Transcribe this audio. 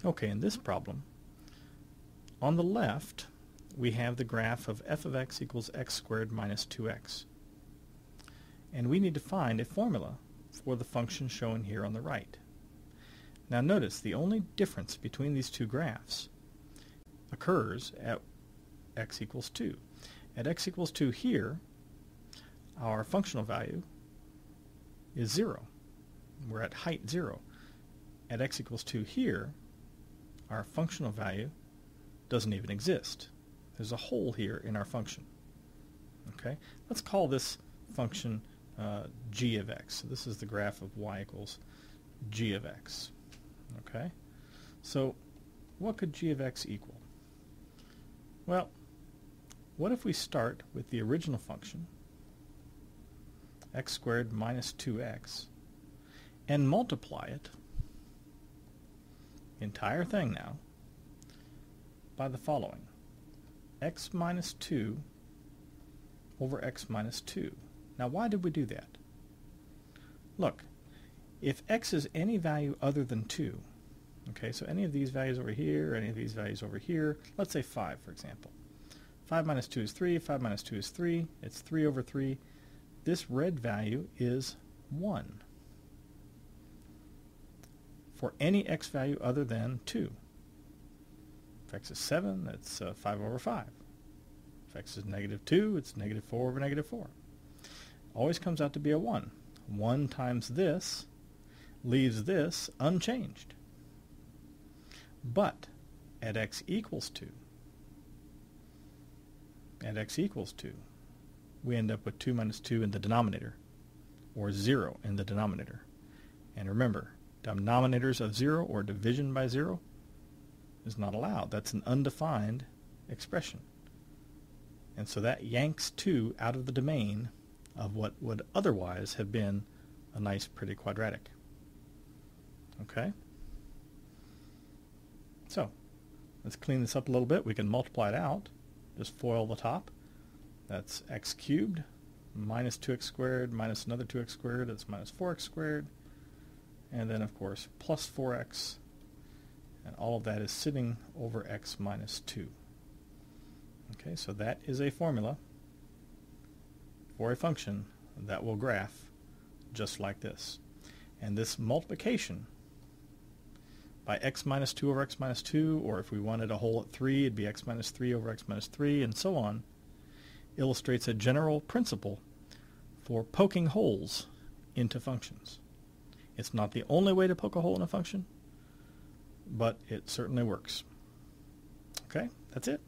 Okay, in this problem, on the left we have the graph of f of x equals x squared minus 2x. And we need to find a formula for the function shown here on the right. Now notice the only difference between these two graphs occurs at x equals 2. At x equals 2 here, our functional value is 0. We're at height 0. At x equals 2 here, our functional value doesn't even exist. There's a hole here in our function. Okay, let's call this function g of x. So this is the graph of y equals g of x. Okay, so what could g of x equal? Well, what if we start with the original function, x squared minus 2x, and multiply it, entire thing now, by the following: x minus 2 over x minus 2. Now why did we do that? Look, if x is any value other than 2, okay, so any of these values over here, any of these values over here, let's say 5 for example. 5 minus 2 is 3, 5 minus 2 is 3, it's 3 over 3. This red value is 1 for any x value other than 2. If x is 7, that's 5 over 5. If x is negative 2, it's negative 4 over negative 4. Always comes out to be a 1. 1 times this leaves this unchanged. But at x equals 2, we end up with 2 minus 2 in the denominator, or 0 in the denominator. And remember, denominators of 0 or division by 0 is not allowed. That's an undefined expression. And so that yanks 2 out of the domain of what would otherwise have been a nice, pretty quadratic. Okay? So, let's clean this up a little bit. We can multiply it out. Just FOIL the top. That's x cubed minus 2x squared minus another 2x squared. That's minus 4x squared. And then, of course, plus 4x. And all of that is sitting over x minus 2. Okay, so that is a formula for a function that will graph just like this. And this multiplication by x minus 2 over x minus 2, or if we wanted a whole at 3, it'd be x minus 3 over x minus 3, and so on, illustrates a general principle for poking holes into functions. It's not the only way to poke a hole in a function, but it certainly works. Okay, that's it.